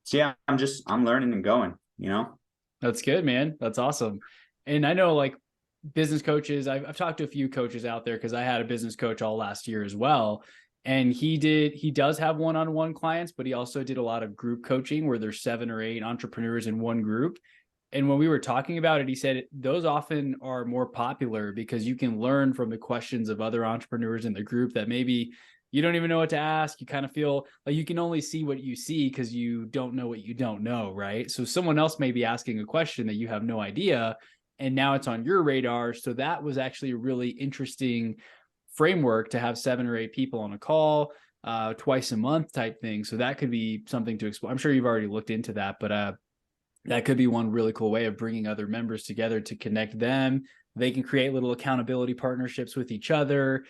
So yeah, I'm learning and going, you know. That's good, man. That's awesome. And I know like business coaches, I've talked to a few coaches out there because I had a business coach all last year as well. And he does have one-on-one clients, but he also did a lot of group coaching where there's 7 or 8 entrepreneurs in one group. And when we were talking about it, he said those often are more popular because you can learn from the questions of other entrepreneurs in the group that maybe you don't even know what to ask. You kind of feel like you can only see what you see because you don't know what you don't know, right? So someone else may be asking a question that you have no idea, and now it's on your radar. So that was actually a really interesting framework to have 7 or 8 people on a call twice a month type thing. So that could be something to explore. I'm sure you've already looked into that, but that could be one really cool way of bringing other members together to connect them. They can create little accountability partnerships with each other.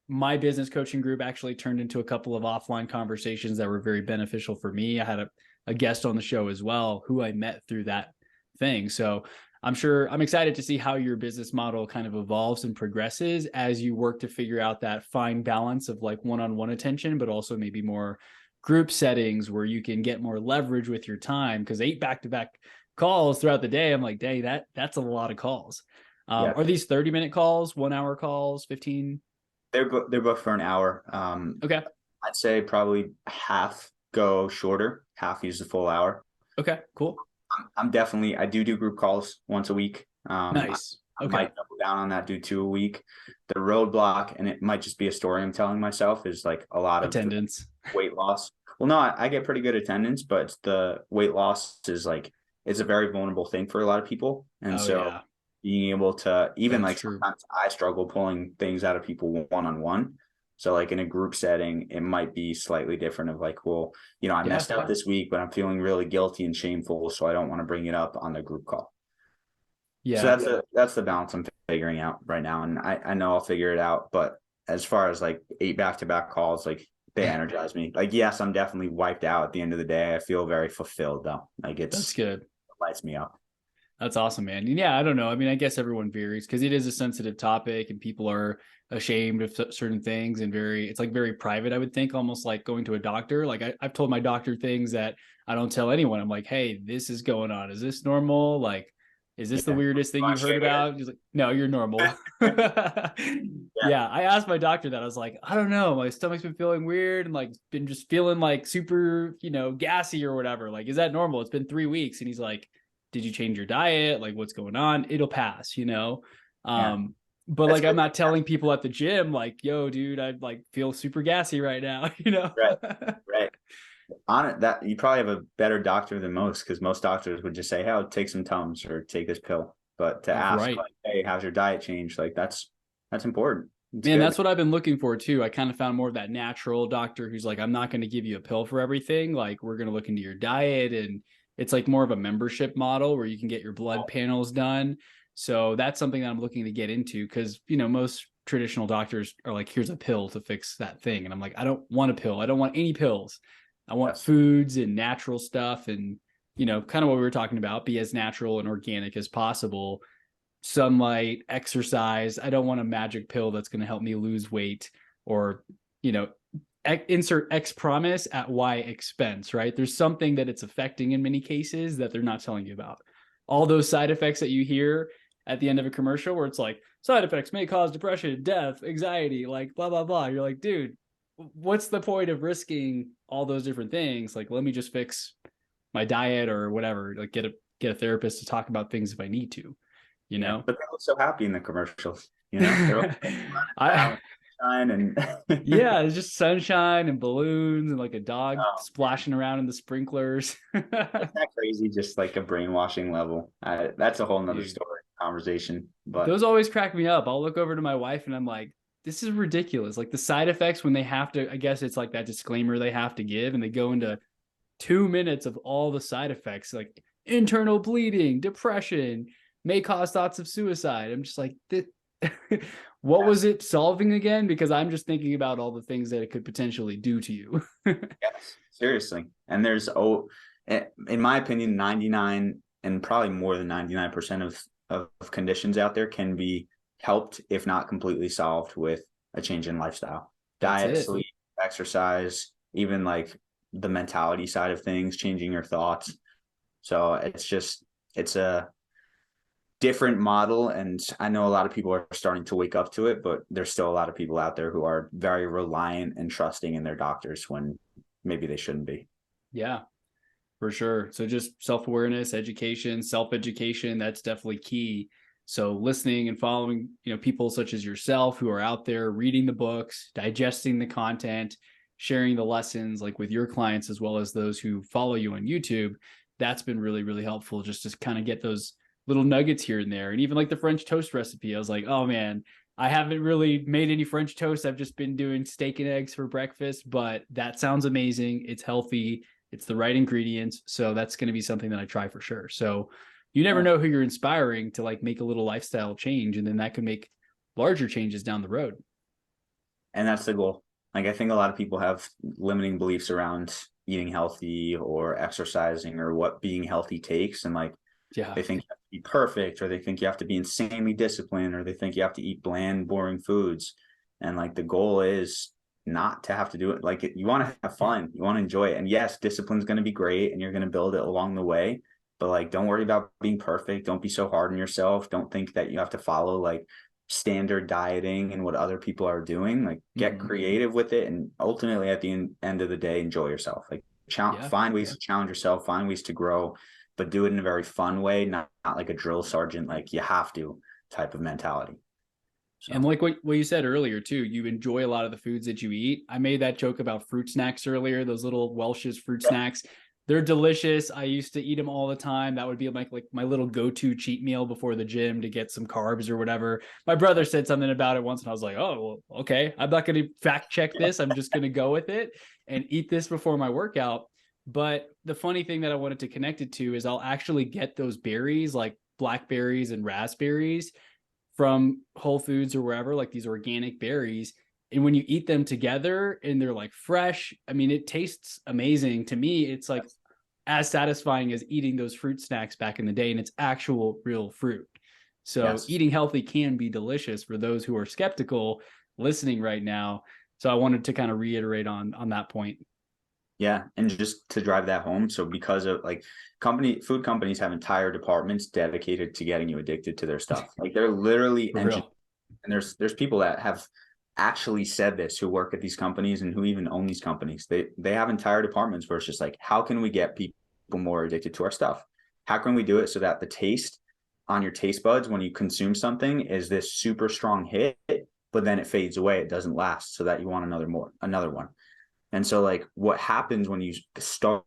My business coaching group actually turned into a couple of offline conversations that were very beneficial for me. I had a guest on the show as well who I met through that thing. So I'm excited to see how your business model kind of evolves and progresses as you work to figure out that fine balance of like one-on-one attention, but also maybe more group settings where you can get more leverage with your time. Because 8 back-to-back calls throughout the day, I'm like, dang, that's a lot of calls. Yeah, Are these 30-minute calls, 1 hour calls, 15? they're both for an hour. Okay. I'd say probably half go shorter, half use the full hour. Okay, cool. I do group calls once a week. Nice. I Okay. might double down on that, do 2 a week. The roadblock, and it might just be a story I'm telling myself, is like a lot of Attendance. weight loss. Well, no, I get pretty good attendance, but the weight loss is like, it's a very vulnerable thing for a lot of people. And Oh so yeah, being able to, even that's like true. sometimes I struggle pulling things out of people one-on-one. So like in a group setting, it might be slightly different of like, well, I Yeah. messed up this week, but I'm feeling really guilty and shameful. So I don't want to bring it up on the group call. So Yeah. that's the balance I'm figuring out right now. And I know I'll figure it out. But as far as like 8 back-to-back calls, like they energize me. Like, yes, I'm definitely wiped out at the end of the day. I feel very fulfilled though. Like it That's good. lights me up. That's awesome, man. And yeah, I don't know. I mean, I guess everyone varies because it is a sensitive topic and people are ashamed of certain things and it's like very private, I would think, almost like going to a doctor. Like I've told my doctor things that I don't tell anyone. I'm like, hey, this is going on. Is this normal? Like, is this the Yeah. weirdest thing Want you've to heard share about? He's like, no, you're normal. Yeah. Yeah. I asked my doctor that. I was like, I don't know. My stomach's been feeling weird and like been just feeling like super, gassy or whatever. Like, is that normal? It's been 3 weeks. And he's like, did you change your diet? Like what's going on? It'll pass, you know? Yeah. But That's like, I'm good. not telling people at the gym, like, yo, dude, I like feel super gassy right now, you know? Right. Right. On it, that you probably have a better doctor than most, because most doctors would just say, "Hey, take some Tums or take this pill." But to ask, Right. like, "Hey, how's your diet changed?" Like that's important. It's Man, good. that's what I've been looking for too. I kind of found more of that natural doctor who's like, I'm not going to give you a pill for everything. Like, we're going to look into your diet. And it's like more of a membership model where you can get your blood panels done. So that's something that I'm looking to get into because, you know, most traditional doctors are like, here's a pill to fix that thing. And I'm like, I don't want a pill. I don't want any pills. I want Yes. foods and natural stuff and, you know, kind of what we were talking about, be as natural and organic as possible. Sunlight, exercise. I don't want a magic pill that's going to help me lose weight or, you know, insert X promise at Y expense, right? There's something that it's affecting in many cases that they're not telling you about. All those side effects that you hear at the end of a commercial where it's like, side effects may cause depression, death, anxiety, like blah, blah, blah. You're like, dude, what's the point of risking all those different things? Like, let me just fix my diet or whatever, like get a therapist to talk about things if I need to, you Yeah, know? but they look so happy in the commercials. You know, they're all I around, shine and yeah, it's just sunshine and balloons and like a dog oh man, splashing around in the sprinklers. it's not crazy. Just like a brainwashing level. That's a whole nother Dude, story conversation. But those always crack me up. I'll look over to my wife and I'm like, this is ridiculous. Like the side effects when they have to, I guess it's like that disclaimer they have to give and they go into 2 minutes of all the side effects, like internal bleeding, depression, may cause thoughts of suicide. I'm just like, what yeah, was it solving again? Because I'm just thinking about all the things that it could potentially do to you. yes, seriously. And there's in my opinion, 99 and probably more than 99% of conditions out there can be helped, if not completely solved, with a change in lifestyle, That's diet, it. sleep, exercise, even like the mentality side of things, changing your thoughts. So it's a different model. And I know a lot of people are starting to wake up to it, but there's still a lot of people out there who are very reliant and trusting in their doctors when maybe they shouldn't be. Yeah, for sure. So just self-awareness, education, self-education, that's definitely key. So listening and following, you know, people such as yourself who are out there reading the books, digesting the content, sharing the lessons like with your clients as well as those who follow you on YouTube, that's been really, really helpful just to kind of get those little nuggets here and there. And even like the French toast recipe, I was like, oh man, I haven't really made any French toast. I've just been doing steak and eggs for breakfast, but that sounds amazing. It's healthy, it's the right ingredients. So that's going to be something that I try for sure. So you never Yeah. know who you're inspiring to like make a little lifestyle change. And then that could make larger changes down the road. And that's the goal. Like I think a lot of people have limiting beliefs around eating healthy or exercising or what being healthy takes. And like Yeah. they think you have to be perfect, or they think you have to be insanely disciplined, or they think you have to eat bland, boring foods. And like the goal is not to have to do it. Like you want to have fun, you want to enjoy it. And yes, discipline's going to be great and you're going to build it along the way. But like, don't worry about being perfect. Don't be so hard on yourself. Don't think that you have to follow like standard dieting and what other people are doing. Like get Mm-hmm. creative with it. And ultimately at the end of the day, enjoy yourself. Like Yeah. find ways to challenge yourself, find ways to grow, but do it in a very fun way, not like a drill sergeant, like you have to type of mentality. And So like what you said earlier too, you enjoy a lot of the foods that you eat. I made that joke about fruit snacks earlier, those little Welch's fruit yeah, snacks. They're delicious. I used to eat them all the time. That would be like my little go-to cheat meal before the gym to get some carbs or whatever. My brother said something about it once and I was like, "Oh, well, okay. I'm not going to fact check this. I'm just going to go with it and eat this before my workout." But the funny thing that I wanted to connect it to is I'll actually get those berries like blackberries and raspberries from Whole Foods or wherever, like these organic berries. And when you eat them together and they're like fresh, I mean, it tastes amazing. To me, it's like as satisfying as eating those fruit snacks back in the day, and it's actual real fruit. So yes, eating healthy can be delicious for those who are skeptical listening right now. So I wanted to kind of reiterate on that point. yeah, and just to drive that home. So because of like food companies have entire departments dedicated to getting you addicted to their stuff. Like they're literally For engineering. real. And there's people that have actually said this who work at these companies and who even own these companies. They have entire departments where it's just like, how can we get people more addicted to our stuff? how can we do it so that the taste on your taste buds when you consume something is this super strong hit, but then it fades away, it doesn't last, so that you want another one. And so like what happens when you start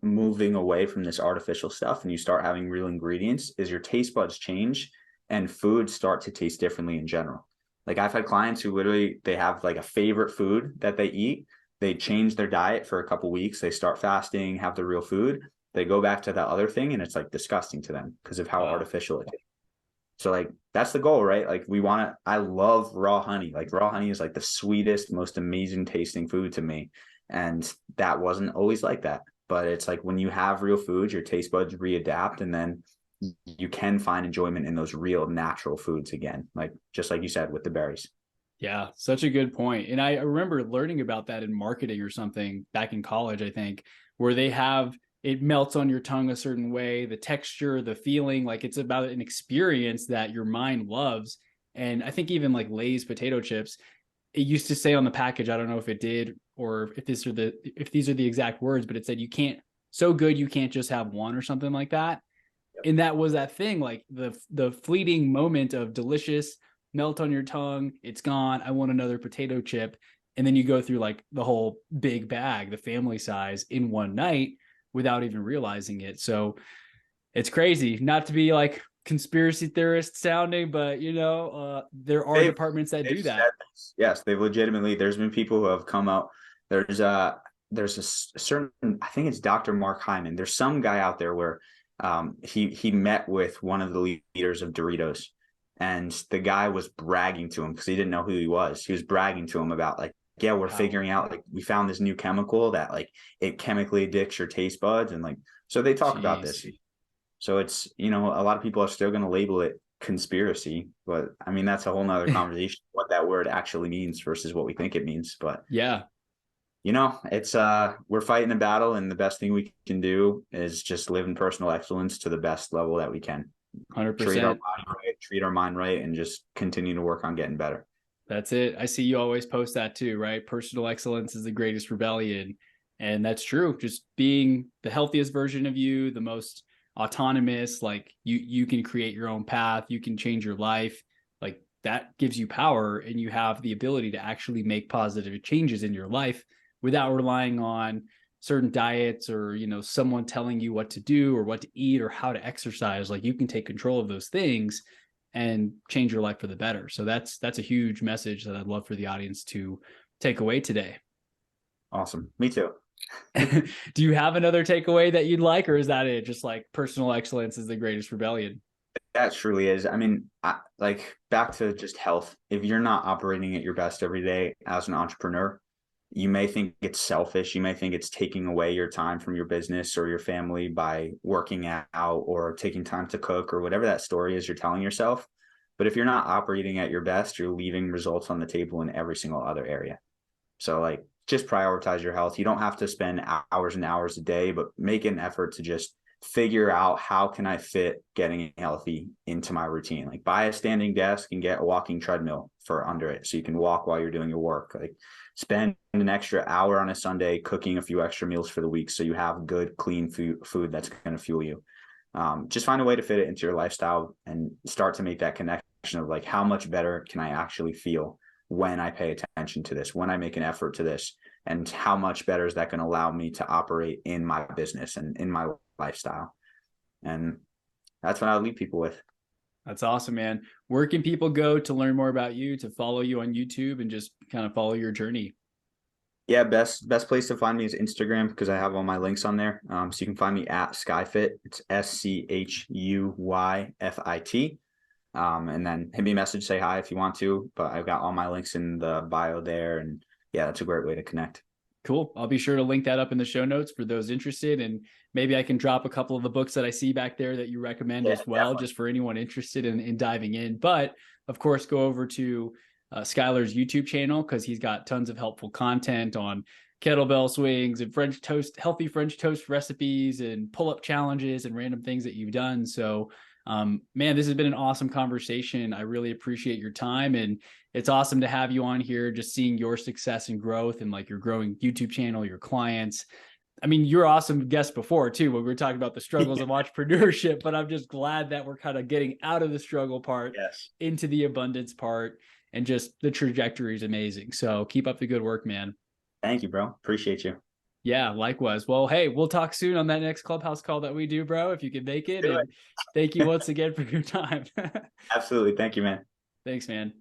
moving away from this artificial stuff and you start having real ingredients is your taste buds change and foods start to taste differently in general. Like I've had clients who literally, they have like a favorite food that they eat. They change their diet for a couple weeks. They start fasting, have the real food. They go back to that other thing and it's like disgusting to them because of how artificial it is. So like that's the goal, right? Like we want to, I love raw honey. Like raw honey is like the sweetest, most amazing tasting food to me. And that wasn't always like that. But it's like when you have real foods, your taste buds readapt and then you can find enjoyment in those real natural foods again. Like just like you said with the berries. Yeah, such a good point. And I remember learning about that in marketing or something back in college, I think, where they have it melts on your tongue a certain way, the texture, the feeling, like it's about an experience that your mind loves. And I think even like Lay's potato chips, it used to say on the package, I don't know if it did or if these are the exact words, but it said you can't, so good you can't just have one or something like that. Yep. And that was that thing, like the fleeting moment of delicious, melt on your tongue, it's gone, I want another potato chip. And then you go through like the whole big bag, the family size in one night without even realizing it. So it's crazy, not to be like conspiracy theorist sounding, but there are departments that do that. Yes, they've legitimately, there's been people who have come out. There's a certain, I think it's Dr. Mark Hyman. There's some guy out there where he met with one of the leaders of Doritos, and the guy was bragging to him because he didn't know who he was. He was bragging to him about like, yeah, we're figuring out, like, we found this new chemical that like it chemically addicts your taste buds. And like, so they talk about this. So it's, a lot of people are still going to label it conspiracy, but I mean, that's a whole nother conversation, what that word actually means versus what we think it means. But yeah, it's, we're fighting a battle, and the best thing we can do is just live in personal excellence to the best level that we can. 100%. Treat our body right, treat our mind right, and just continue to work on getting better. That's it. I see you always post that too, right? Personal excellence is the greatest rebellion. And that's true. Just being the healthiest version of you, the most autonomous, like you can create your own path, you can change your life. Like that gives you power, and you have the ability to actually make positive changes in your life without relying on certain diets or, someone telling you what to do or what to eat or how to exercise. Like you can take control of those things and change your life for the better. So that's a huge message that I'd love for the audience to take away today. Awesome. Me too. Do you have another takeaway that you'd like, or is that it? Just like personal excellence is the greatest rebellion. That truly is. I mean, like back to just health. If you're not operating at your best every day as an entrepreneur, you may think it's selfish. You may think it's taking away your time from your business or your family by working out or taking time to cook or whatever that story is you're telling yourself. But if you're not operating at your best, you're leaving results on the table in every single other area. So like just prioritize your health. You don't have to spend hours and hours a day, but make an effort to just figure out how can I fit getting healthy into my routine. Like buy a standing desk and get a walking treadmill for under it so you can walk while you're doing your work. Like spend an extra hour on a Sunday cooking a few extra meals for the week so you have good, clean food that's going to fuel you. Just find a way to fit it into your lifestyle and start to make that connection of like, how much better can I actually feel when I pay attention to this, when I make an effort to this, and how much better is that going to allow me to operate in my business and in my lifestyle. And that's what I'll leave people with. That's awesome, man. Where can people go to learn more about you, to follow you on YouTube and just kind of follow your journey? Yeah, best place to find me is Instagram because I have all my links on there. So you can find me at Skyfit. It's SCHUYFIT. And then hit me a message, say hi if you want to. But I've got all my links in the bio there. And yeah, that's a great way to connect. Cool. I'll be sure to link that up in the show notes for those interested. And maybe I can drop a couple of the books that I see back there that you recommend as well, definitely, just for anyone interested in diving in. But of course, go over to Schuyler's YouTube channel because he's got tons of helpful content on kettlebell swings and French toast, healthy French toast recipes and pull-up challenges and random things that you've done. So man, this has been an awesome conversation. I really appreciate your time, and it's awesome to have you on here, just seeing your success and growth and like your growing YouTube channel, your clients. I mean, you're awesome guest before too, when we were talking about the struggles of entrepreneurship, but I'm just glad that we're kind of getting out of the struggle part Yes. into the abundance part, and just the trajectory is amazing. So keep up the good work, man. Thank you, bro. Appreciate you. Yeah, likewise. Well, hey, we'll talk soon on that next Clubhouse call that we do, bro, if you can make it. Do And thank you it. once again for your time. Absolutely. Thank you, man. Thanks, man.